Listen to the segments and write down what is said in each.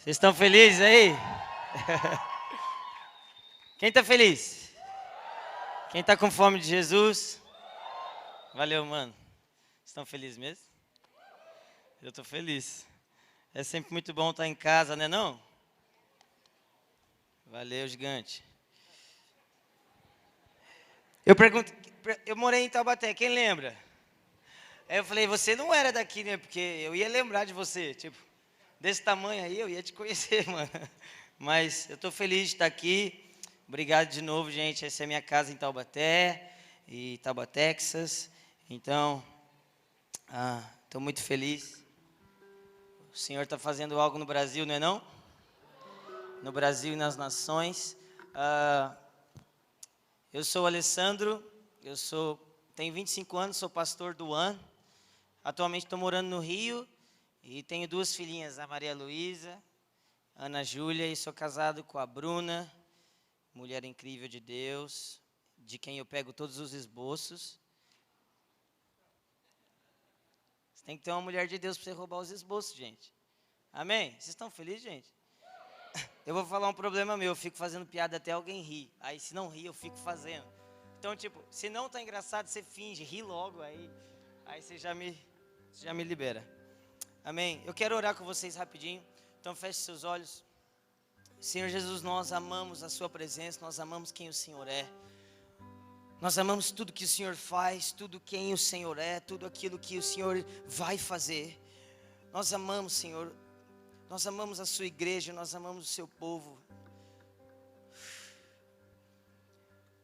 Vocês estão felizes aí? Quem está feliz? Quem está com fome de Jesus? Valeu, mano. Estão felizes mesmo? Eu estou feliz. É sempre muito bom estar em casa, né não? Valeu, gigante. Eu morei em Taubaté, quem lembra? Aí eu falei, você não era daqui, né? Porque eu ia lembrar de você, tipo, desse tamanho aí eu ia te conhecer, mano. Mas eu estou feliz de estar aqui. Obrigado de novo, gente. Essa é a minha casa em Taubaté, e Tauba, Texas. Então, estou muito feliz. O Senhor está fazendo algo no Brasil, não é não? No Brasil e nas nações. Eu sou o Alessandro, tenho 25 anos, sou pastor do AN. Atualmente estou morando no Rio e tenho duas filhinhas, a Maria Luísa, Ana Júlia, e sou casado com a Bruna, mulher incrível de Deus, de quem eu pego todos os esboços. Você tem que ter uma mulher de Deus para você roubar os esboços, gente. Amém? Vocês estão felizes, gente? Eu vou falar um problema meu, eu fico fazendo piada até alguém rir. Aí se não rir, eu fico fazendo. Então, tipo, se não tá engraçado, você finge, ri logo, aí você já me libera. Amém? Eu quero orar com vocês rapidinho. Então feche seus olhos. Senhor Jesus, nós amamos a sua presença, nós amamos quem o Senhor é. Nós amamos tudo que o Senhor faz, tudo quem o Senhor é, tudo aquilo que o Senhor vai fazer. Nós amamos, Senhor, nós amamos a sua igreja, nós amamos o seu povo.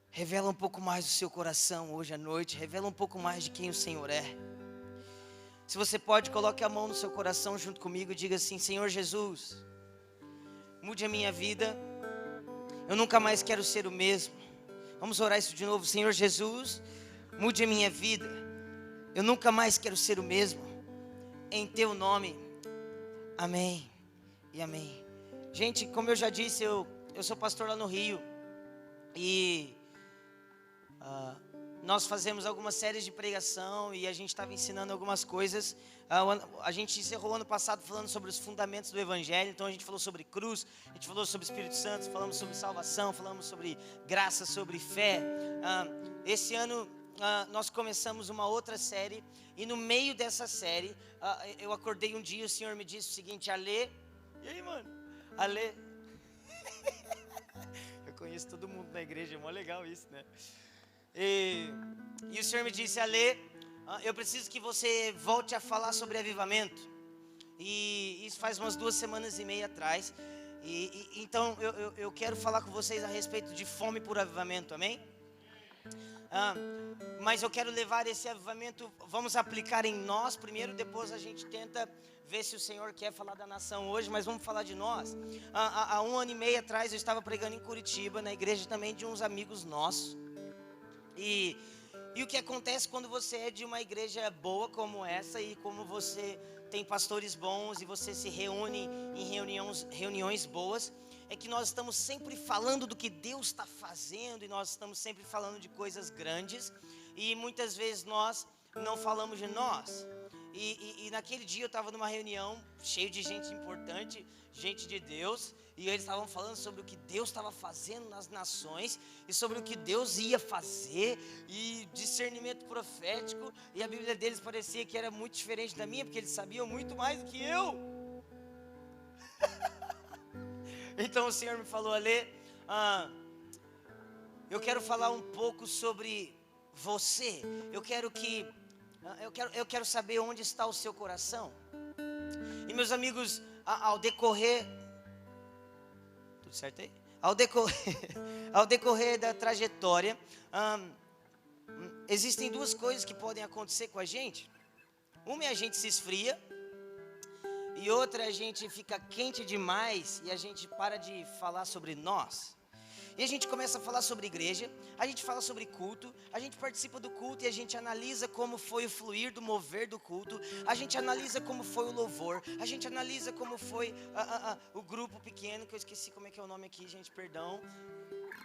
Revela um pouco mais do seu coração hoje à noite, revela um pouco mais de quem o Senhor é. Se você pode, coloque a mão no seu coração junto comigo e diga assim: Senhor Jesus, mude a minha vida, eu nunca mais quero ser o mesmo. Vamos orar isso de novo. Senhor Jesus, mude a minha vida, eu nunca mais quero ser o mesmo. Em teu nome, amém e amém. Gente, como eu já disse, eu sou pastor lá no Rio. E nós fazemos algumas séries de pregação e a gente estava ensinando algumas coisas. A gente encerrou ano passado falando sobre os fundamentos do Evangelho. Então a gente falou sobre cruz, a gente falou sobre Espírito Santo, falamos sobre salvação, falamos sobre graça, sobre fé. Esse ano nós começamos uma outra série. E no meio dessa série, eu acordei um dia e o Senhor me disse o seguinte: Alê, e aí, mano? Alê. Eu conheço todo mundo na igreja, é mó legal isso, né? E o Senhor me disse: Alê, eu preciso que você volte a falar sobre avivamento. E isso faz umas 2 semanas e meia atrás. Então eu quero falar com vocês a respeito de fome por avivamento, amém? Mas eu quero levar esse avivamento, vamos aplicar em nós primeiro, depois a gente tenta ver se o Senhor quer falar da nação hoje, mas vamos falar de nós. Há 1 ano e meio atrás eu estava pregando em Curitiba, na igreja também de uns amigos nossos. E o que acontece quando você é de uma igreja boa como essa, e como você tem pastores bons e você se reúne em reuniões boas, é que nós estamos sempre falando do que Deus está fazendo, e nós estamos sempre falando de coisas grandes, e muitas vezes nós não falamos de nós. E naquele dia eu estava numa reunião cheio de gente importante, gente de Deus, e eles estavam falando sobre o que Deus estava fazendo nas nações, e sobre o que Deus ia fazer, e discernimento profético, e a Bíblia deles parecia que era muito diferente da minha, porque eles sabiam muito mais do que eu. Então o Senhor me falou: Alê, eu quero falar um pouco sobre você. Eu quero saber onde está o seu coração. E meus amigos, ao decorrer, tudo certo aí? Ao decorrer da trajetória, existem 2 coisas que podem acontecer com a gente. Uma é a gente se esfria, e outra a gente fica quente demais e a gente para de falar sobre nós. E a gente começa a falar sobre igreja, a gente fala sobre culto, a gente participa do culto e a gente analisa como foi o fluir do mover do culto, a gente analisa como foi o louvor, a gente analisa como foi o grupo pequeno, que eu esqueci como é que é o nome aqui, gente, perdão.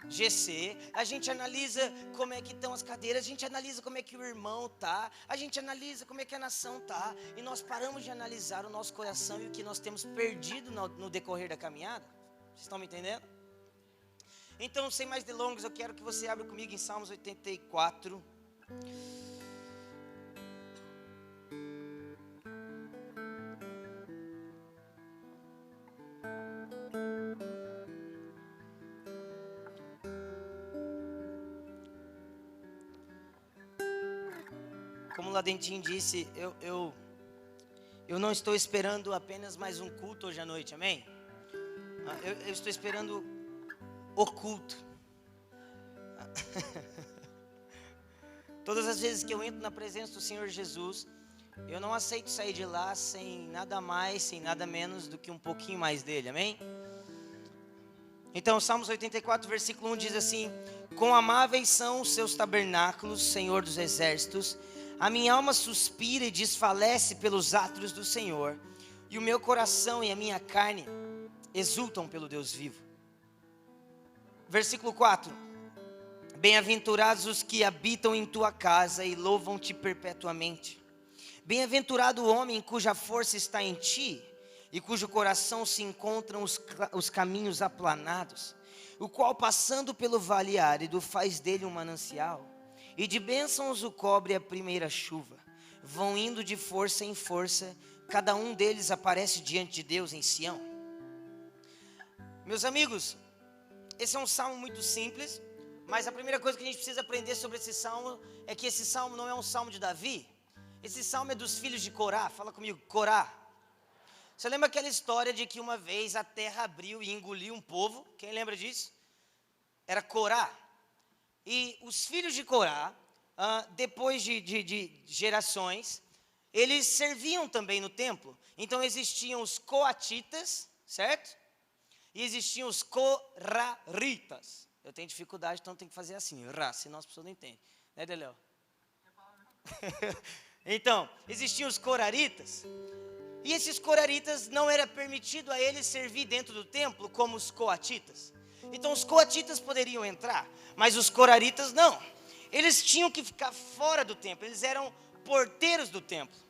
GC, a gente analisa como é que estão as cadeiras, a gente analisa como é que o irmão tá, a gente analisa como é que a nação tá, e nós paramos de analisar o nosso coração e o que nós temos perdido no decorrer da caminhada. Vocês estão me entendendo? Então, sem mais delongas, eu quero que você abra comigo em Salmos 84. Como o Ladentim disse, eu não estou esperando apenas mais um culto hoje à noite, amém? Eu estou esperando o culto. Todas as vezes que eu entro na presença do Senhor Jesus, eu não aceito sair de lá sem nada mais, sem nada menos do que um pouquinho mais dele, amém? Então, Salmos 84, versículo 1 diz assim: quão amáveis são os seus tabernáculos, Senhor dos exércitos. A minha alma suspira e desfalece pelos átrios do Senhor, e o meu coração e a minha carne exultam pelo Deus vivo. Versículo 4: bem-aventurados os que habitam em tua casa e louvam-te perpetuamente. Bem-aventurado o homem cuja força está em ti, e cujo coração se encontram os caminhos aplanados, o qual passando pelo vale árido faz dele um manancial, e de bênçãos o cobre a primeira chuva. Vão indo de força em força, cada um deles aparece diante de Deus em Sião. Meus amigos, esse é um salmo muito simples, mas a primeira coisa que a gente precisa aprender sobre esse salmo é que esse salmo não é um salmo de Davi. Esse salmo é dos filhos de Corá. Fala comigo, Corá. Você lembra aquela história de que uma vez a terra abriu e engoliu um povo? Quem lembra disso? Era Corá. E os filhos de Corá, depois de gerações, eles serviam também no templo. Então existiam os coatitas, certo? E existiam os coraritas. Eu tenho dificuldade, então tem que fazer assim, senão as pessoas não entendem. Né, Deléo? Então, existiam os coraritas. E esses coraritas não era permitido a eles servir dentro do templo como os coatitas. Então os coatitas poderiam entrar, mas os coraritas não. Eles tinham que ficar fora do templo, eles eram porteiros do templo.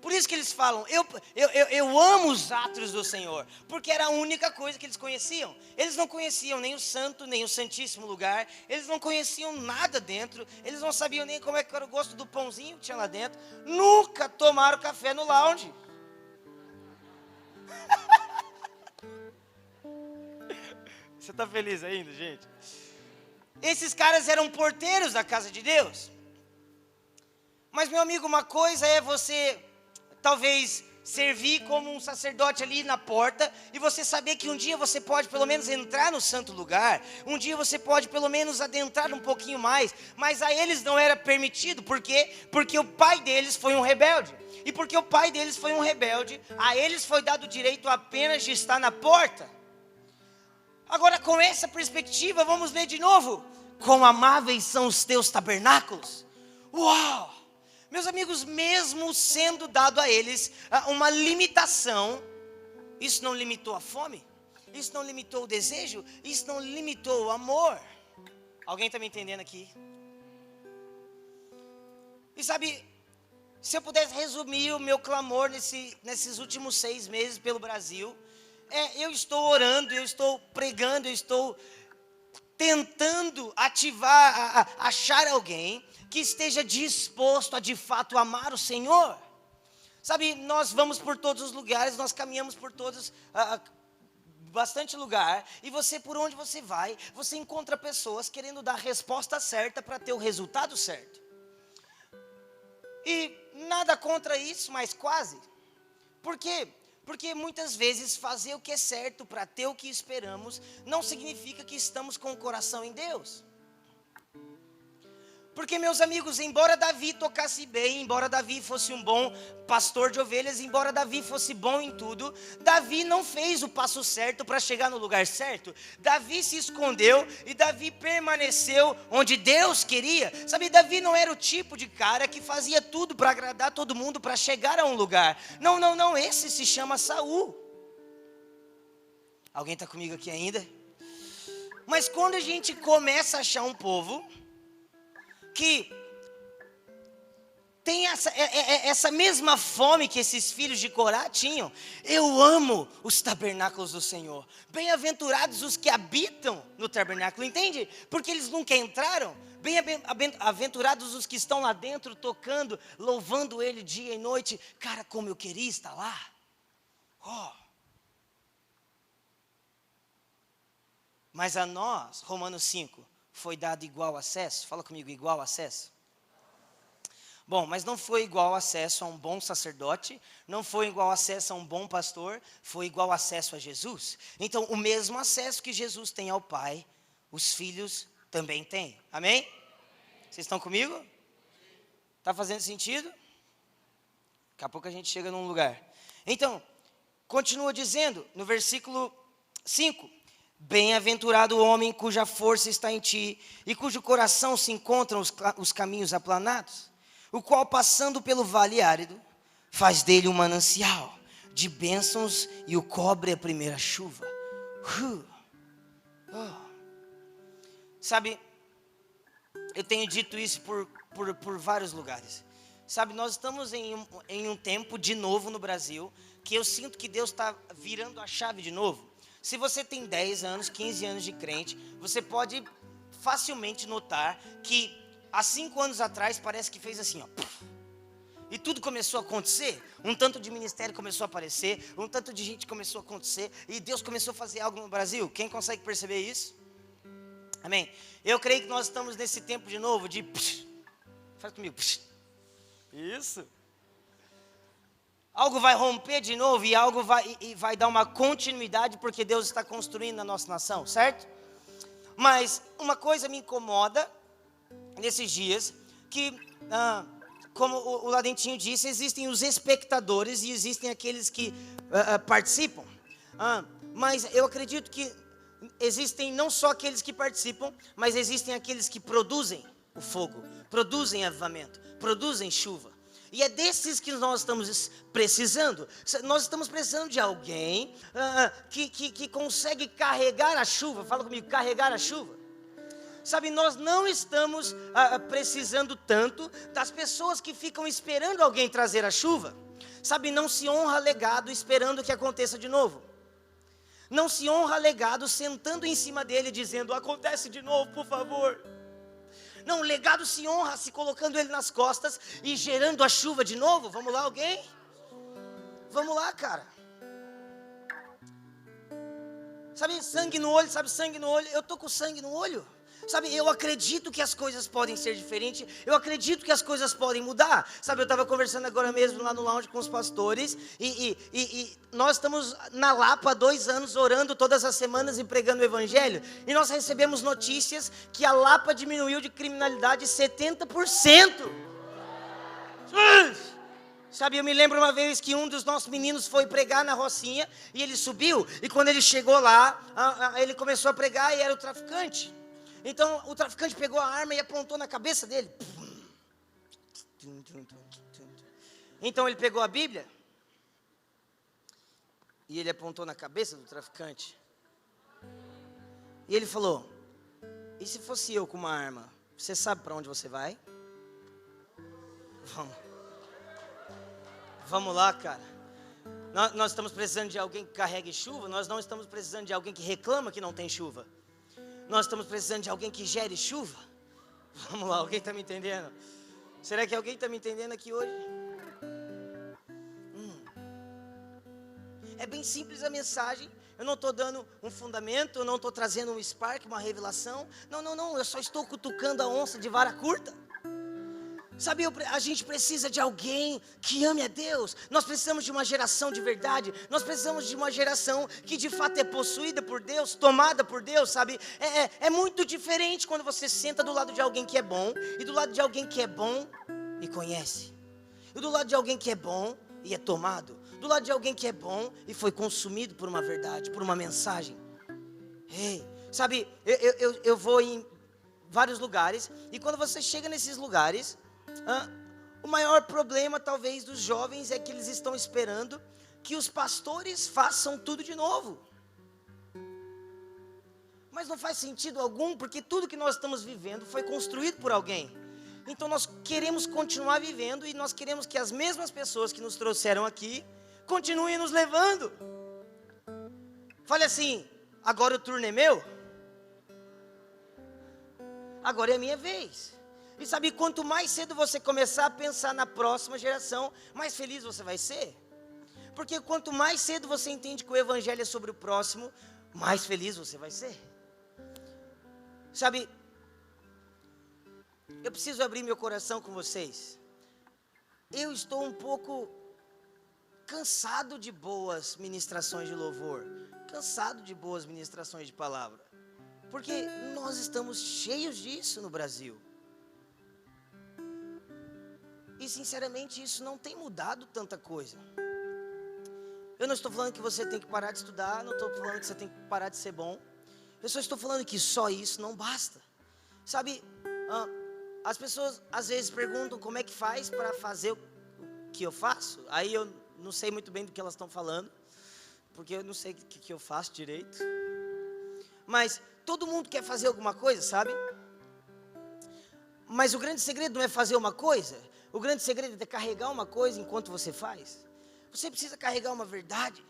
Por isso que eles falam, eu amo os átrios do Senhor, porque era a única coisa que eles conheciam. Eles não conheciam nem o santo, nem o santíssimo lugar, eles não conheciam nada dentro, eles não sabiam nem como é que era o gosto do pãozinho que tinha lá dentro, nunca tomaram café no lounge. Você está feliz ainda, gente? Esses caras eram porteiros da casa de Deus. Mas, meu amigo, uma coisa é você talvez servir como um sacerdote ali na porta e você saber que um dia você pode pelo menos entrar no santo lugar, um dia você pode pelo menos adentrar um pouquinho mais, mas a eles não era permitido. Por quê? Porque o pai deles foi um rebelde. E porque o pai deles foi um rebelde, a eles foi dado o direito apenas de estar na porta. Agora, com essa perspectiva, vamos ler de novo. Quão amáveis são os teus tabernáculos. Uau! Meus amigos, mesmo sendo dado a eles uma limitação, isso não limitou a fome, isso não limitou o desejo, isso não limitou o amor. Alguém está me entendendo aqui? E sabe, se eu pudesse resumir o meu clamor nesses últimos 6 meses pelo Brasil, eu estou orando, eu estou pregando, eu estou tentando ativar, achar alguém que esteja disposto a de fato amar o Senhor. Sabe, nós vamos por todos os lugares, nós caminhamos por todos, bastante lugar, e você, por onde você vai, você encontra pessoas querendo dar a resposta certa para ter o resultado certo. E nada contra isso, mas quase. Por quê? Porque muitas vezes fazer o que é certo para ter o que esperamos não significa que estamos com o coração em Deus. Porque, meus amigos, embora Davi tocasse bem, embora Davi fosse um bom pastor de ovelhas, embora Davi fosse bom em tudo, Davi não fez o passo certo para chegar no lugar certo. Davi se escondeu e Davi permaneceu onde Deus queria. Sabe, Davi não era o tipo de cara que fazia tudo para agradar todo mundo, para chegar a um lugar. Não, esse se chama Saul. Alguém está comigo aqui ainda? Mas quando a gente começa a achar um povo que tem essa mesma fome que esses filhos de Corá tinham. Eu amo os tabernáculos do Senhor. Bem-aventurados os que habitam no tabernáculo, entende? Porque eles nunca entraram. Bem-aventurados os que estão lá dentro, tocando, louvando Ele dia e noite. Cara, como eu queria estar lá. Oh. Mas a nós, Romanos 5, foi dado igual acesso. Fala comigo, igual acesso. Bom, mas não foi igual acesso a um bom sacerdote, não foi igual acesso a um bom pastor, foi igual acesso a Jesus. Então, o mesmo acesso que Jesus tem ao Pai, os filhos também têm. Amém? Vocês estão comigo? Está fazendo sentido? Daqui a pouco a gente chega num lugar. Então, continua dizendo no versículo 5. Bem-aventurado o homem cuja força está em ti e cujo coração se encontram os caminhos aplanados, o qual, passando pelo vale árido, faz dele um manancial de bênçãos e o cobre a primeira chuva. Sabe, eu tenho dito isso por vários lugares. Sabe, nós estamos em um tempo de novo no Brasil, que eu sinto que Deus está virando a chave de novo. Se você tem 10 anos, 15 anos de crente, você pode facilmente notar que há 5 anos atrás parece que fez assim, ó. E tudo começou a acontecer. Um tanto de ministério começou a aparecer. Um tanto de gente começou a acontecer. E Deus começou a fazer algo no Brasil. Quem consegue perceber isso? Amém? Eu creio que nós estamos nesse tempo de novo de... Faz comigo. Isso. Algo vai romper de novo e algo vai dar uma continuidade porque Deus está construindo na nossa nação, certo? Mas uma coisa me incomoda nesses dias, que, como o Ladentinho disse, existem os espectadores e existem aqueles que participam. Mas eu acredito que existem não só aqueles que participam, mas existem aqueles que produzem o fogo, produzem avivamento, produzem chuva. E é desses que nós estamos precisando. Nós estamos precisando de alguém que consegue carregar a chuva. Fala comigo, carregar a chuva. Sabe, nós não estamos precisando tanto das pessoas que ficam esperando alguém trazer a chuva. Sabe, não se honra legado esperando que aconteça de novo. Não se honra legado sentando em cima dele dizendo, acontece de novo, por favor. Não, o legado se honra se colocando ele nas costas e gerando a chuva de novo. Vamos lá, alguém? Vamos lá, cara. Sabe, sangue no olho, sangue no olho. Eu tô com sangue no olho. Sabe, eu acredito que as coisas podem ser diferentes. Eu acredito que as coisas podem mudar. Sabe, eu estava conversando agora mesmo lá no lounge com os pastores. E nós estamos na Lapa há 2 anos orando todas as semanas e pregando o evangelho. E nós recebemos notícias que a Lapa diminuiu de criminalidade 70%. Sabe, eu me lembro uma vez que um dos nossos meninos foi pregar na Rocinha. E ele subiu. E quando ele chegou lá, ele começou a pregar e era o traficante. Então o traficante pegou a arma e apontou na cabeça dele. Então ele pegou a Bíblia e ele apontou na cabeça do traficante. E ele falou, e se fosse eu com uma arma, você sabe para onde você vai? Vamos lá, cara. Nós estamos precisando de alguém que carregue chuva. Nós não estamos precisando de alguém que reclama que não tem chuva. Nós estamos precisando de alguém que gere chuva. Vamos lá, alguém está me entendendo? Será que alguém está me entendendo aqui hoje? É bem simples a mensagem. Eu não estou dando um fundamento, eu não estou trazendo um spark, uma revelação. Não, eu só estou cutucando a onça de vara curta. Sabe, a gente precisa de alguém que ame a Deus. Nós precisamos de uma geração de verdade. Nós precisamos de uma geração que de fato é possuída por Deus, tomada por Deus, sabe? É muito diferente quando você senta do lado de alguém que é bom, e do lado de alguém que é bom e conhece, e do lado de alguém que é bom e é tomado, do lado de alguém que é bom e foi consumido por uma verdade, por uma mensagem. Sabe, eu vou em vários lugares, e quando você chega nesses lugares, o maior problema talvez dos jovens é que eles estão esperando que os pastores façam tudo de novo. Mas não faz sentido algum, porque tudo que nós estamos vivendo foi construído por alguém. Então nós queremos continuar vivendo e nós queremos que as mesmas pessoas que nos trouxeram aqui continuem nos levando. Fale assim: agora o turno é meu, agora é a minha vez. E sabe, quanto mais cedo você começar a pensar na próxima geração, mais feliz você vai ser. Porque quanto mais cedo você entende que o evangelho é sobre o próximo, mais feliz você vai ser. Sabe, eu preciso abrir meu coração com vocês. Eu estou um pouco cansado de boas ministrações de louvor, cansado de boas ministrações de palavra, porque nós estamos cheios disso no Brasil. E sinceramente isso não tem mudado tanta coisa. Eu não estou falando que você tem que parar de estudar, não estou falando que você tem que parar de ser bom. Eu só estou falando que só isso não basta. Sabe, as pessoas às vezes perguntam como é que faz para fazer o que eu faço. Aí eu não sei muito bem do que elas estão falando, porque eu não sei o que eu faço direito. Mas todo mundo quer fazer alguma coisa, sabe? Mas o grande segredo não é fazer uma coisa. O grande segredo é carregar uma coisa enquanto você faz. Você precisa carregar uma verdade.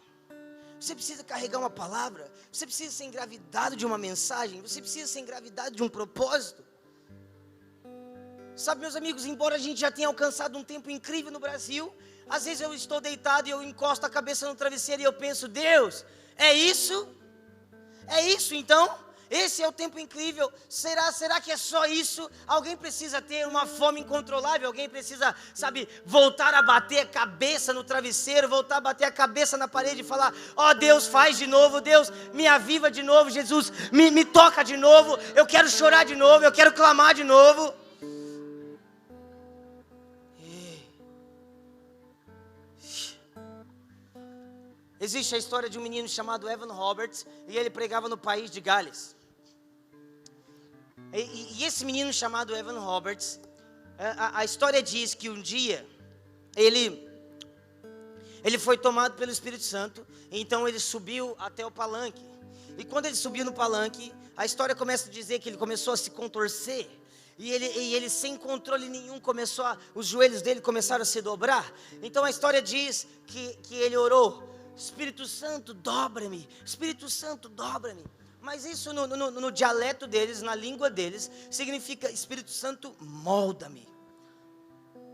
Você precisa carregar uma palavra. Você precisa ser engravidado de uma mensagem. Você precisa ser engravidado de um propósito. Sabe, meus amigos, embora a gente já tenha alcançado um tempo incrível no Brasil, às vezes eu estou deitado e eu encosto a cabeça no travesseiro e eu penso: Deus, é isso? É isso então? Esse é o tempo incrível. Será que é só isso? Alguém precisa ter uma fome incontrolável. Alguém precisa, sabe, voltar a bater a cabeça no travesseiro, voltar a bater a cabeça na parede e falar: ó Deus, faz de novo. Deus, me aviva de novo. Jesus, me toca de novo. Eu quero chorar de novo, eu quero clamar de novo. Existe a história de um menino chamado Evan Roberts, e ele pregava no país de Gales. E esse menino chamado Evan Roberts, a história diz que um dia ele foi tomado pelo Espírito Santo. Então ele subiu até o palanque. E quando ele subiu no palanque, a história começa a dizer que ele começou a se contorcer. E ele sem controle nenhum os joelhos dele começaram a se dobrar. Então a história diz que ele orou: Espírito Santo, dobra-me. Espírito Santo, dobra-me. Mas isso no dialeto deles, na língua deles, significa: Espírito Santo, molda-me.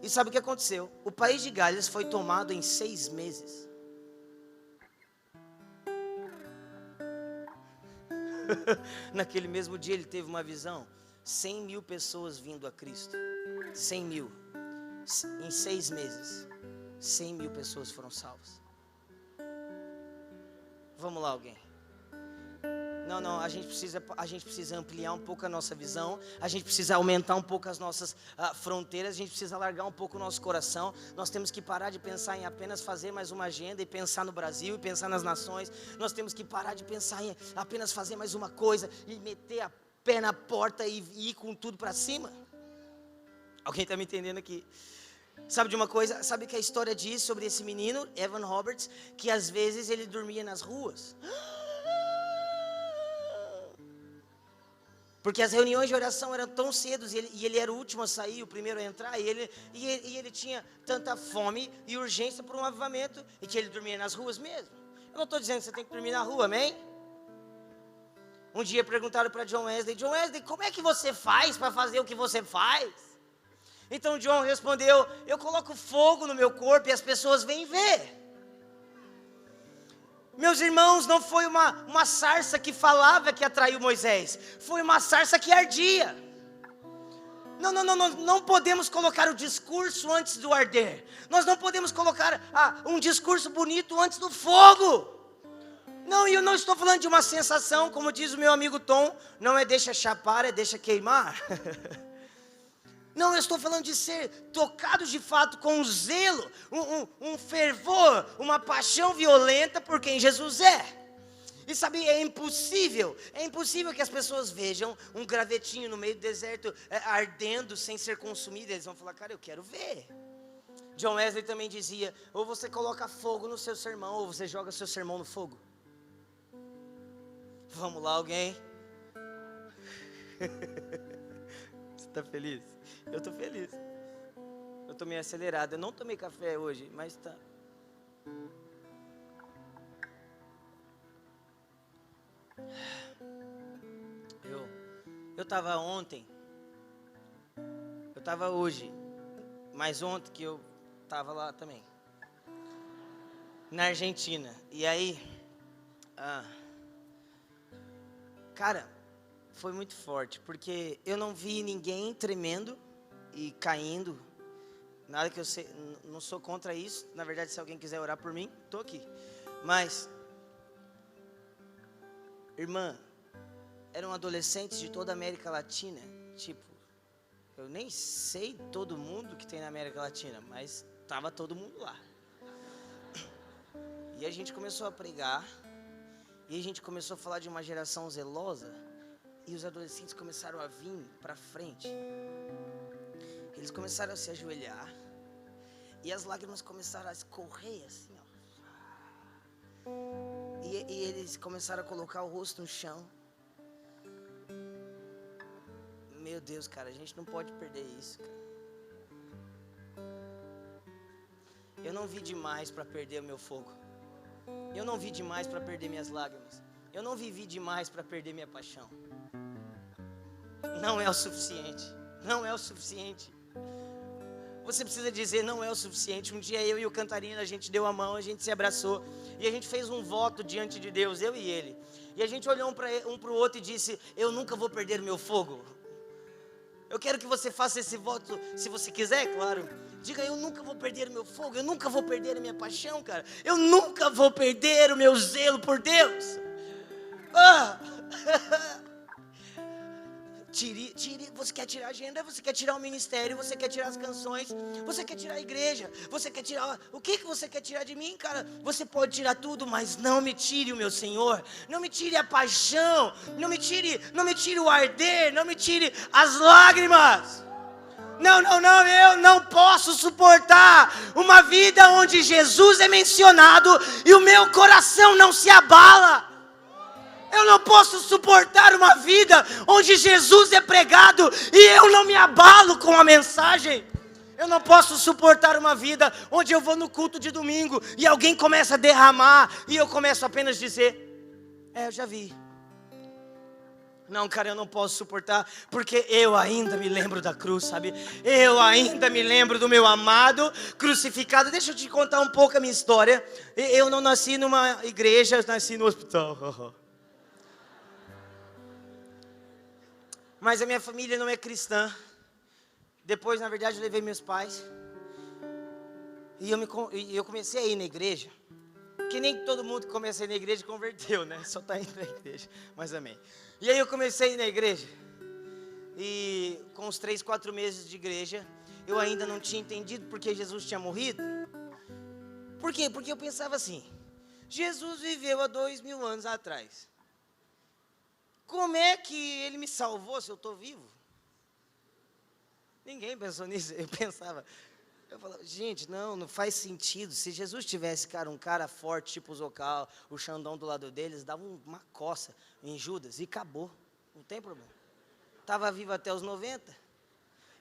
E sabe o que aconteceu? O país de Gales foi tomado em 6 meses. Naquele mesmo dia ele teve uma visão: 100 mil pessoas vindo a Cristo. 100 mil. Em 6 meses, 100 mil pessoas foram salvas. Vamos lá, alguém. Não, a gente precisa ampliar um pouco a nossa visão. A gente precisa aumentar um pouco as nossas fronteiras. A gente precisa alargar um pouco o nosso coração. Nós temos que parar de pensar em apenas fazer mais uma agenda e pensar no Brasil e pensar nas nações. Nós temos que parar de pensar em apenas fazer mais uma coisa e meter a pé na porta e ir com tudo para cima. Alguém está me entendendo aqui? Sabe de uma coisa? Sabe que a história diz sobre esse menino, Evan Roberts, que às vezes ele dormia nas ruas. Porque as reuniões de oração eram tão cedo e ele era o último a sair, o primeiro a entrar. E ele tinha tanta fome e urgência por um avivamento, e que ele dormia nas ruas mesmo. Eu não estou dizendo que você tem que dormir na rua, amém? Um dia perguntaram para John Wesley: John Wesley, como é que você faz para fazer o que você faz? Então John respondeu: eu coloco fogo no meu corpo e as pessoas vêm ver. Meus irmãos, não foi uma sarça que falava que atraiu Moisés, foi uma sarça que ardia. Não podemos colocar o discurso antes do arder. Nós não podemos colocar um discurso bonito antes do fogo. Não, e eu não estou falando de uma sensação, como diz o meu amigo Tom, não é deixa chapar, é deixa queimar. Não, eu estou falando de ser tocados de fato com um zelo, um fervor, uma paixão violenta por quem Jesus é. E sabe, é impossível que as pessoas vejam um gravetinho no meio do deserto ardendo sem ser consumido. Eles vão falar: cara, eu quero ver. John Wesley também dizia: ou você coloca fogo no seu sermão, ou você joga seu sermão no fogo. Vamos lá, alguém. Você tá feliz? Eu tô feliz. Eu tô meio acelerado. Eu não tomei café hoje, mas tá. Eu tava ontem. Eu tava hoje. Mas ontem que eu tava lá também. Na Argentina. E aí, cara, foi muito forte, porque eu não vi ninguém tremendo e caindo. Nada que eu sei, não sou contra isso. Na verdade, se alguém quiser orar por mim, tô aqui. Mas, irmã, eram adolescentes de toda a América Latina. Tipo, eu nem sei todo mundo que tem na América Latina, mas tava todo mundo lá. E a gente começou a pregar, e a gente começou a falar de uma geração zelosa, e os adolescentes começaram a vir para frente. Eles começaram a se ajoelhar, e as lágrimas começaram a escorrer assim, ó. E eles começaram a colocar o rosto no chão. Meu Deus, cara, a gente não pode perder isso, cara. Eu não vi demais para perder o meu fogo. Eu não vi demais para perder minhas lágrimas. Eu não vivi demais para perder minha paixão. Não é o suficiente. Não é o suficiente. Você precisa dizer, não é o suficiente. Um dia eu e o Cantarina, a gente deu a mão, a gente se abraçou. E a gente fez um voto diante de Deus, eu e ele. E a gente olhou um para o outro e disse, eu nunca vou perder o meu fogo. Eu quero que você faça esse voto, se você quiser, claro. Diga, eu nunca vou perder o meu fogo, eu nunca vou perder a minha paixão, cara. Eu nunca vou perder o meu zelo por Deus. Você quer tirar a agenda, você quer tirar o ministério, você quer tirar as canções, você quer tirar a igreja, você quer tirar... O que você quer tirar de mim, cara? Você pode tirar tudo, mas não me tire o meu Senhor. Não me tire a paixão, não me tire o arder, não me tire as lágrimas. Não, eu não posso suportar uma vida onde Jesus é mencionado e o meu coração não se abala. Eu não posso suportar uma vida onde Jesus é pregado e eu não me abalo com a mensagem. Eu não posso suportar uma vida onde eu vou no culto de domingo e alguém começa a derramar e eu começo apenas a dizer, eu já vi. Não, cara, eu não posso suportar, porque eu ainda me lembro da cruz, sabe? Eu ainda me lembro do meu amado crucificado. Deixa eu te contar um pouco a minha história. Eu não nasci numa igreja, eu nasci no hospital. Mas a minha família não é cristã. Depois, na verdade, eu levei meus pais. E eu comecei a ir na igreja. Que nem todo mundo que começa a ir na igreja converteu, né? Só está indo na igreja, mas amém. E aí eu comecei a ir na igreja. E com uns 3, 4 meses de igreja, eu ainda não tinha entendido porque Jesus tinha morrido. Por quê? Porque eu pensava assim, Jesus viveu há 2000 anos atrás. Como é que ele me salvou se eu estou vivo? Ninguém pensou nisso. Eu falava, gente, não faz sentido. Se Jesus tivesse, cara, um cara forte, tipo o Zocal, o Xandão do lado deles, dava uma coça em Judas e acabou. Não tem problema. Estava vivo até os 90.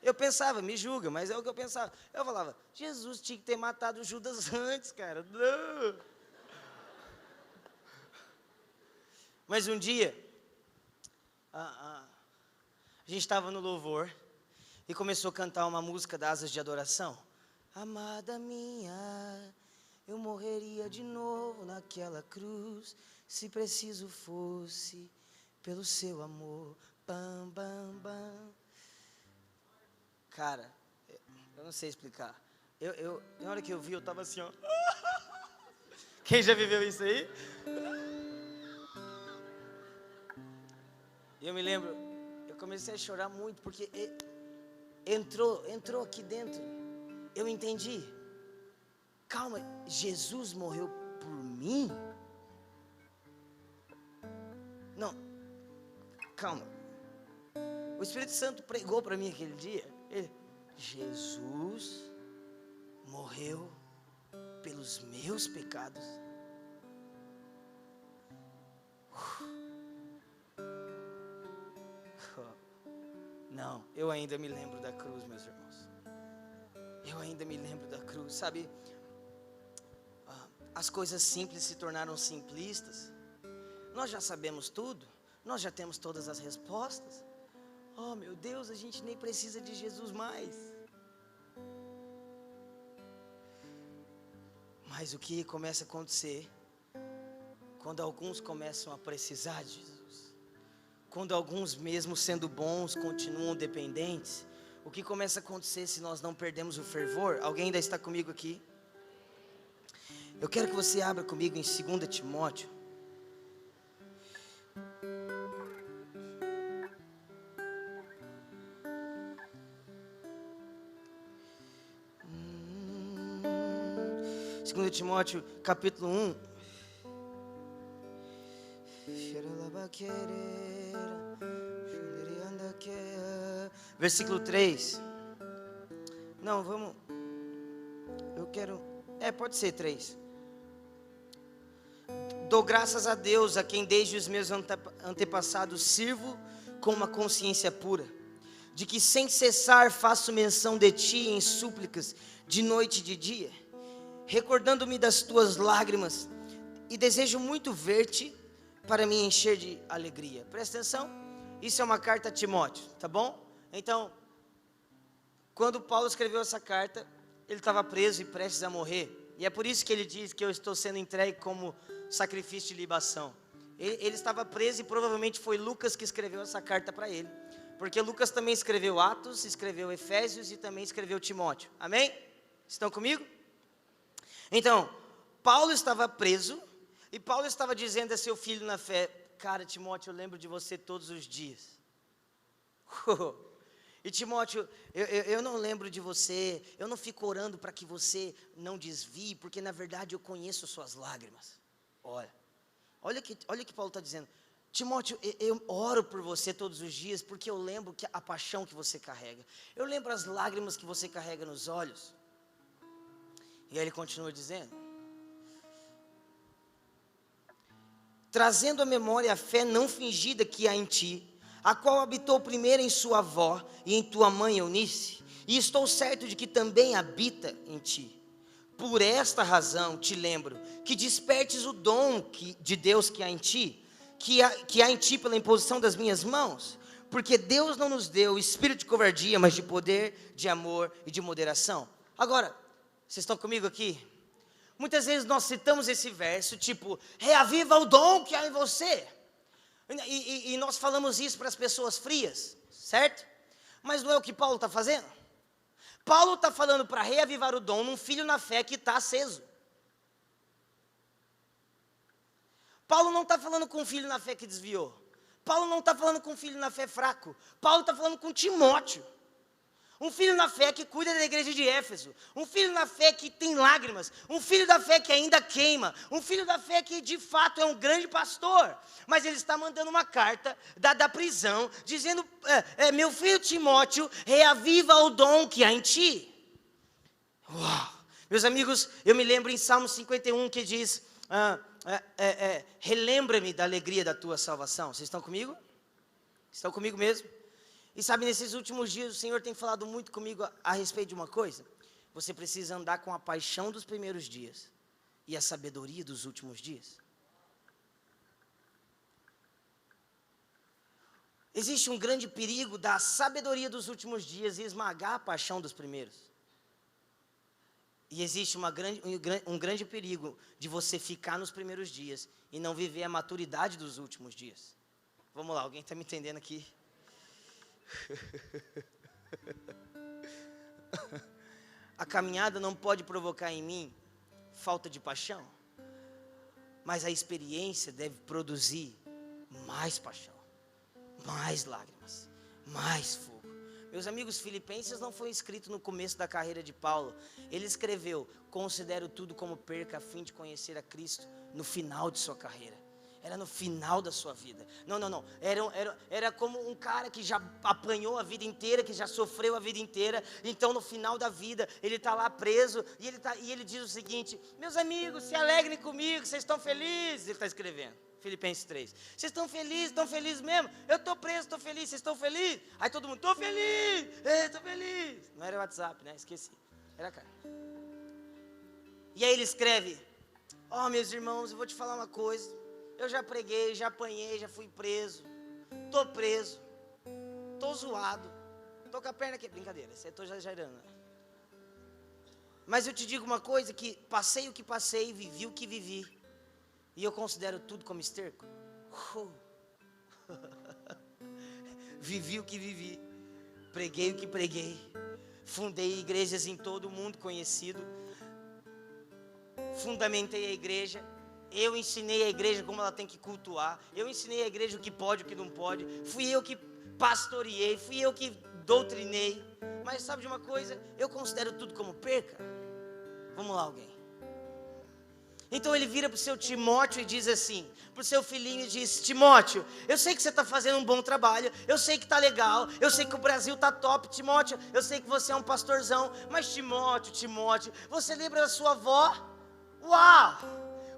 Eu pensava, me julga, mas é o que eu pensava. Eu falava, Jesus tinha que ter matado Judas antes, cara. Não. Mas um dia, a gente estava no louvor e começou a cantar uma música das Asas de Adoração. Amada minha, eu morreria de novo naquela cruz, se preciso fosse, pelo seu amor. Bam, bam, bam. Cara, eu não sei explicar. Na hora que eu vi, eu tava assim, ó. Quem já viveu isso aí? E eu me lembro, eu comecei a chorar muito, porque entrou aqui dentro. Eu entendi. Calma, Jesus morreu por mim? Não, calma. O Espírito Santo pregou para mim aquele dia. Jesus morreu pelos meus pecados. Não, eu ainda me lembro da cruz, meus irmãos. Eu ainda me lembro da cruz, sabe? As coisas simples se tornaram simplistas. Nós já sabemos tudo, nós já temos todas as respostas. Oh meu Deus, a gente nem precisa de Jesus mais. Mas o que começa a acontecer quando alguns começam a precisar de Jesus? Quando alguns, mesmo sendo bons, continuam dependentes? O que começa a acontecer se nós não perdemos o fervor? Alguém ainda está comigo aqui? Eu quero que você abra comigo em 2 Timóteo. Segundo Timóteo, capítulo 1. Versículo 3. Não, vamos. Eu quero. Pode ser 3. Dou graças a Deus, a quem desde os meus antepassados sirvo com uma consciência pura, de que sem cessar faço menção de ti em súplicas, de noite e de dia, recordando-me das tuas lágrimas, e desejo muito ver-te para me encher de alegria. Presta atenção, isso é uma carta a Timóteo, tá bom? Então, quando Paulo escreveu essa carta, ele estava preso e prestes a morrer, e é por isso que ele diz que eu estou sendo entregue como sacrifício de libação. Ele estava preso e provavelmente foi Lucas que escreveu essa carta para ele, porque Lucas também escreveu Atos, escreveu Efésios e também escreveu Timóteo. Amém? Estão comigo? Então, Paulo estava preso e Paulo estava dizendo a seu filho na fé: cara, Timóteo, eu lembro de você todos os dias. E Timóteo, eu não lembro de você, eu não fico orando para que você não desvie, porque na verdade eu conheço suas lágrimas. Olha o que Paulo está dizendo. Timóteo, eu oro por você todos os dias, porque eu lembro a paixão que você carrega. Eu lembro as lágrimas que você carrega nos olhos. E aí ele continua dizendo: trazendo à memória a fé não fingida que há em ti, a qual habitou primeiro em sua avó e em tua mãe Eunice, e estou certo de que também habita em ti. Por esta razão te lembro que despertes o dom de Deus que há em ti, que há em ti pela imposição das minhas mãos, porque Deus não nos deu espírito de covardia, mas de poder, de amor e de moderação. Agora, vocês estão comigo aqui? Muitas vezes nós citamos esse verso, tipo, reaviva o dom que há em você. E nós falamos isso para as pessoas frias, certo? Mas não é o que Paulo está fazendo? Paulo está falando para reavivar o dom num filho na fé que está aceso. Paulo não está falando com um filho na fé que desviou. Paulo não está falando com um filho na fé fraco. Paulo está falando com Timóteo. Um filho na fé que cuida da igreja de Éfeso. Um filho na fé que tem lágrimas. Um filho da fé que ainda queima. Um filho da fé que de fato é um grande pastor. Mas ele está mandando uma carta da prisão, dizendo: meu filho Timóteo, reaviva o dom que há em ti. Uau! Meus amigos, eu me lembro em Salmo 51 que diz: relembra-me da alegria da tua salvação. Vocês estão comigo? Estão comigo mesmo? E sabe, nesses últimos dias o Senhor tem falado muito comigo a respeito de uma coisa. Você precisa andar com a paixão dos primeiros dias e a sabedoria dos últimos dias. Existe um grande perigo da sabedoria dos últimos dias e esmagar a paixão dos primeiros. E existe um grande perigo de você ficar nos primeiros dias e não viver a maturidade dos últimos dias. Vamos lá, alguém está me entendendo aqui? A caminhada não pode provocar em mim falta de paixão, mas a experiência deve produzir mais paixão, mais lágrimas, mais fogo. Meus amigos, Filipenses não foi escrito no começo da carreira de Paulo. Ele escreveu: considero tudo como perca a fim de conhecer a Cristo no final de sua carreira. Era no final da sua vida. Não. Era como um cara que já apanhou a vida inteira, que já sofreu a vida inteira. Então no final da vida, ele está lá preso. E ele diz o seguinte: meus amigos, se alegrem comigo, vocês estão felizes. Ele está escrevendo. Filipenses 3. Vocês estão felizes? Estão felizes mesmo? Eu estou preso, estou feliz. Vocês estão felizes? Aí todo mundo, estou feliz, estou feliz. Não era WhatsApp, né? Esqueci. Era cara. E aí ele escreve, meus irmãos, eu vou te falar uma coisa. Eu já preguei, já apanhei, já fui preso. Estou preso. Estou zoado. Estou com a perna aqui. Brincadeira, eu estou exagerando. Mas eu te digo uma coisa, que passei o que passei, vivi o que vivi. E eu considero tudo como esterco. Vivi o que vivi. Preguei o que preguei. Fundei igrejas em todo o mundo conhecido. Fundamentei a igreja. Eu ensinei a igreja como ela tem que cultuar. Eu ensinei a igreja o que pode e o que não pode. Fui eu que pastoreei. Fui eu que doutrinei. Mas sabe de uma coisa? Eu considero tudo como perca. Vamos lá, alguém. Então ele vira para o seu Timóteo e diz assim, para o seu filhinho, e diz, Timóteo, eu sei que você está fazendo um bom trabalho, eu sei que está legal, eu sei que o Brasil está top, Timóteo, eu sei que você é um pastorzão, mas Timóteo, você lembra da sua avó? Uau!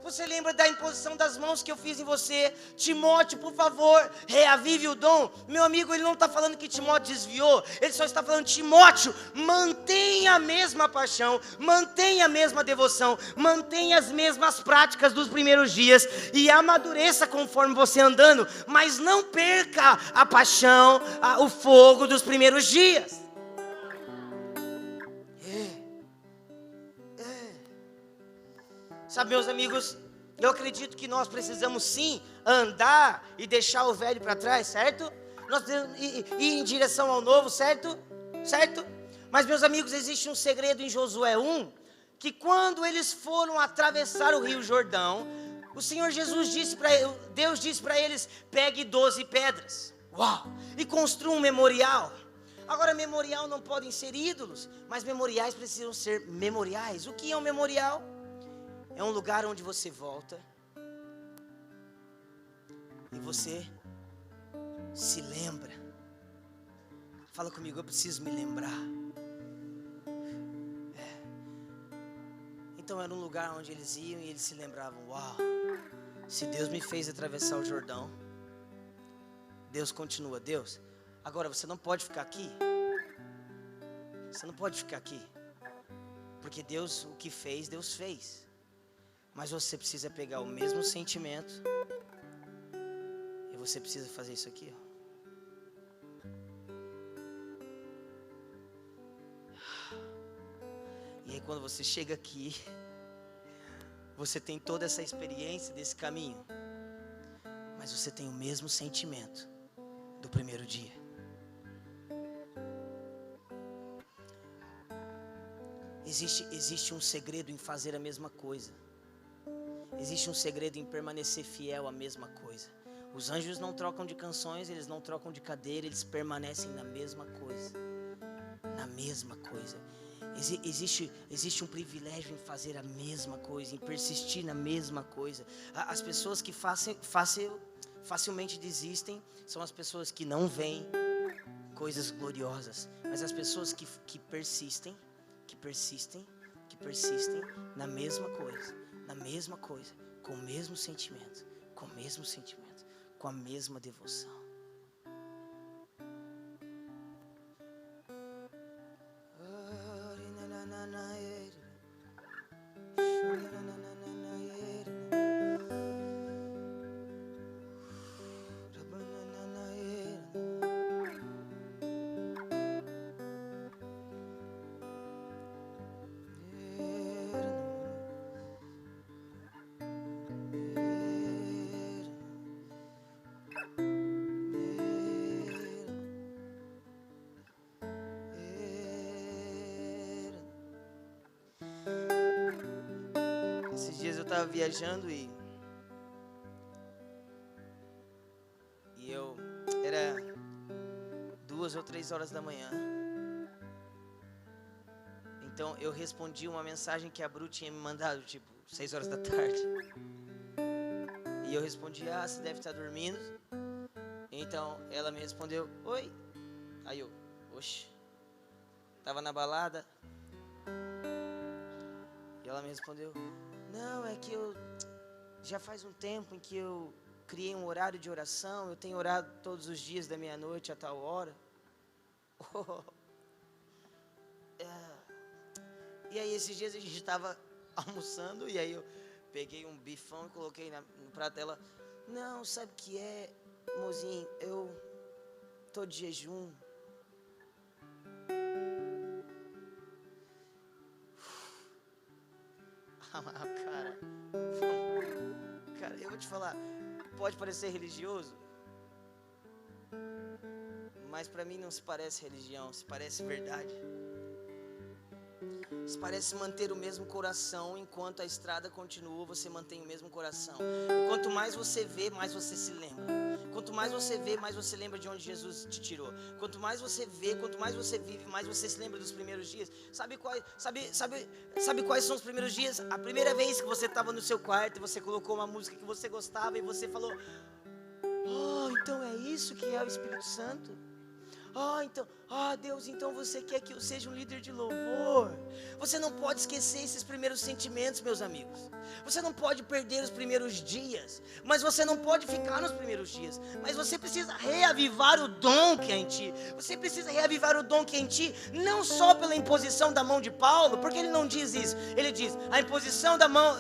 Você lembra da imposição das mãos que eu fiz em você? Timóteo, por favor, reavive o dom. Meu amigo, ele não está falando que Timóteo desviou. Ele só está falando, Timóteo, mantenha a mesma paixão, mantenha a mesma devoção, mantenha as mesmas práticas dos primeiros dias e amadureça conforme você andando, mas não perca a paixão, o fogo dos primeiros dias. Sabe, meus amigos, eu acredito que nós precisamos sim andar e deixar o velho para trás, certo? Nós precisamos ir em direção ao novo, certo? Certo? Mas, meus amigos, existe um segredo em Josué 1, que quando eles foram atravessar o Rio Jordão, o Senhor Jesus disse Deus disse para eles, pegue 12 pedras, uau, e construa um memorial. Agora, memorial não podem ser ídolos, mas memoriais precisam ser memoriais. O que é um memorial? É um lugar onde você volta e você se lembra. Fala comigo, eu preciso me lembrar. Então era um lugar onde eles iam e eles se lembravam, uau, se Deus me fez atravessar o Jordão, Deus continua, Deus, agora você não pode ficar aqui. Você não pode ficar aqui. Porque Deus, o que fez, Deus fez. Mas você precisa pegar o mesmo sentimento e você precisa fazer isso aqui, ó. E aí quando você chega aqui, você tem toda essa experiência desse caminho, mas você tem o mesmo sentimento do primeiro dia. Existe um segredo em fazer a mesma coisa. Existe um segredo em permanecer fiel à mesma coisa. Os anjos não trocam de canções, eles não trocam de cadeira, eles permanecem na mesma coisa. Na mesma coisa. Existe um privilégio em fazer a mesma coisa, em persistir na mesma coisa. As pessoas que facilmente desistem são as pessoas que não veem coisas gloriosas. Mas as pessoas que persistem na mesma coisa, com o mesmo sentimento, com a mesma devoção. Eu estava viajando e eu era 2 ou 3 horas da manhã. Então eu respondi uma mensagem que a Bru tinha me mandado, tipo 6 horas da tarde. E eu respondi, você deve estar dormindo. Então ela me respondeu, oi. Aí eu, oxe, tava na balada. E ela me respondeu, não, é que eu já faz um tempo em que eu criei um horário de oração, eu tenho orado todos os dias da meia-noite a tal hora. E aí esses dias a gente estava almoçando, e aí eu peguei um bifão e coloquei no prato dela. Não, sabe o que é, mozinho, eu tô de jejum. Cara, eu vou te falar, pode parecer religioso, mas para mim não se parece religião, se parece verdade. Se parece manter o mesmo coração, enquanto a estrada continua, você mantém o mesmo coração. E quanto mais você vê, mais você se lembra. Quanto mais você vê, mais você lembra de onde Jesus te tirou. Quanto mais você vê, quanto mais você vive, mais você se lembra dos primeiros dias. Sabe quais são os primeiros dias? A primeira vez que você estava no seu quarto e você colocou uma música que você gostava e você falou: oh, então é isso que é o Espírito Santo? Deus, então você quer que eu seja um líder de louvor? Você não pode esquecer esses primeiros sentimentos, meus amigos. Você não pode perder os primeiros dias, mas você não pode ficar nos primeiros dias. Mas você precisa reavivar o dom que é em ti. Você precisa reavivar o dom que é em ti, não só pela imposição da mão de Paulo, porque ele não diz isso. Ele diz, a imposição da mão...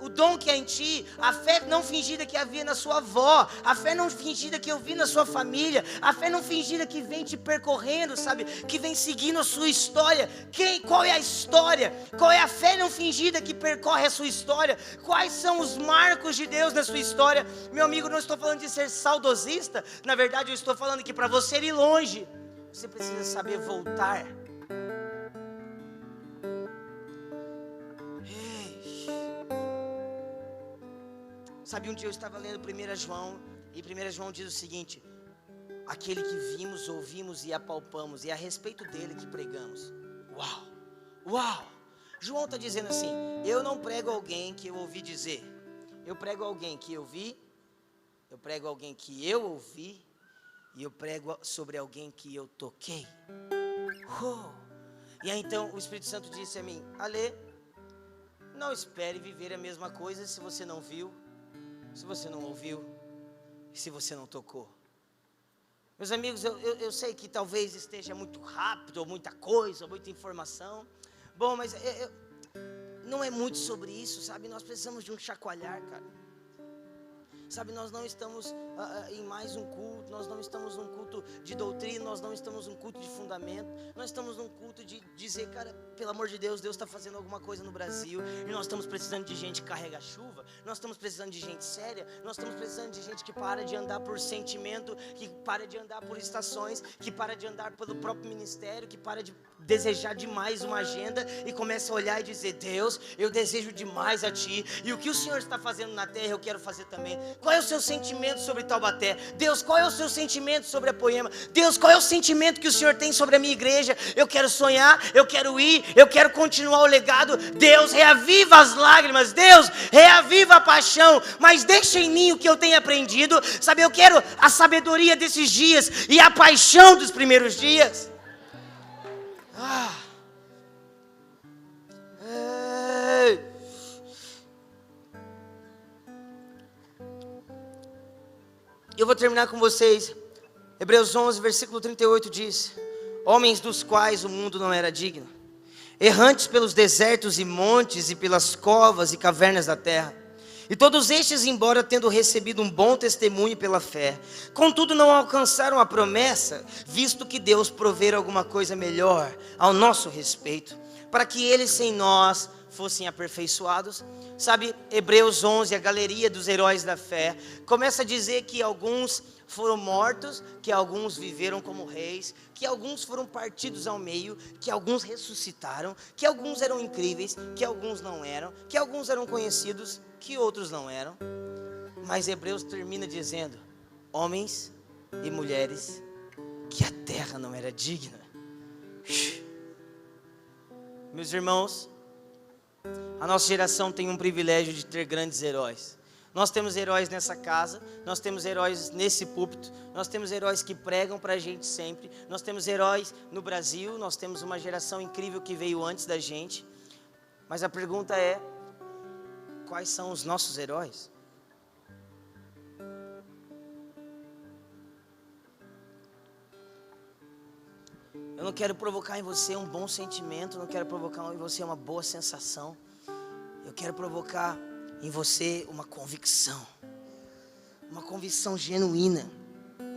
o dom que é em ti, a fé não fingida que havia na sua avó, a fé não fingida que eu vi na sua família, a fé não fingida que vem te percorrendo, sabe, que vem seguindo a sua história. Qual é a história? Qual é a fé não fingida que percorre a sua história? Quais são os marcos de Deus na sua história? Meu amigo, não estou falando de ser saudosista, na verdade eu estou falando que para você ir longe, você precisa saber voltar. Sabe, um dia eu estava lendo 1 João, e 1 João diz o seguinte: aquele que vimos, ouvimos e apalpamos, e é a respeito dele que pregamos. Uau! João está dizendo assim: eu não prego alguém que eu ouvi dizer, eu prego alguém que eu vi, eu prego alguém que eu ouvi, e eu prego sobre alguém que eu toquei. E aí então o Espírito Santo disse a mim: Ale, não espere viver a mesma coisa se você não viu, se você não ouviu e se você não tocou. Meus amigos, eu sei que talvez esteja muito rápido, ou muita coisa, ou muita informação. Bom, mas não é muito sobre isso, sabe? Nós precisamos de um chacoalhar, cara. Sabe, nós não estamos em mais um culto, nós não estamos num culto de doutrina, nós não estamos num culto de fundamento, nós estamos num culto de dizer, cara, pelo amor de Deus, Deus está fazendo alguma coisa no Brasil, e nós estamos precisando de gente que carrega chuva, nós estamos precisando de gente séria, nós estamos precisando de gente que para de andar por sentimento, que para de andar por estações, que para de andar pelo próprio ministério, que para de desejar demais uma agenda e começa a olhar e dizer: Deus, eu desejo demais a Ti, e o que o Senhor está fazendo na terra eu quero fazer também. Qual é o seu sentimento sobre Taubaté? Deus, qual é o seu sentimento sobre a Poema? Deus, qual é o sentimento que o Senhor tem sobre a minha igreja? Eu quero sonhar, eu quero ir, eu quero continuar o legado. Deus, reaviva as lágrimas, Deus, reaviva a paixão, mas deixa em mim o que eu tenho aprendido. Sabe, eu quero a sabedoria desses dias e a paixão dos primeiros dias. Eu vou terminar com vocês. Hebreus 11, versículo 38 diz: homens dos quais o mundo não era digno, errantes pelos desertos e montes e pelas covas e cavernas da terra. E todos estes, embora tendo recebido um bom testemunho pela fé, contudo não alcançaram a promessa, visto que Deus provera alguma coisa melhor ao nosso respeito, para que eles sem nós fossem aperfeiçoados. Sabe, Hebreus 11, a galeria dos heróis da fé, começa a dizer que alguns foram mortos, que alguns viveram como reis, que alguns foram partidos ao meio, que alguns ressuscitaram, que alguns eram incríveis, que alguns não eram, que alguns eram conhecidos, que outros não eram. Mas Hebreus termina dizendo: homens e mulheres que a terra não era digna. Meus irmãos, a nossa geração tem um privilégio de ter grandes heróis. Nós temos heróis nessa casa, nós temos heróis nesse púlpito, nós temos heróis que pregam pra gente sempre, nós temos heróis no Brasil, nós temos uma geração incrível que veio antes da gente. Mas a pergunta é: quais são os nossos heróis? Eu não quero provocar em você um bom sentimento, não quero provocar em você uma boa sensação. Eu quero provocar em você uma convicção genuína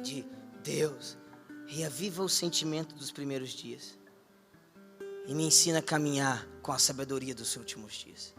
de Deus, reaviva o sentimento dos primeiros dias e me ensina a caminhar com a sabedoria dos últimos dias.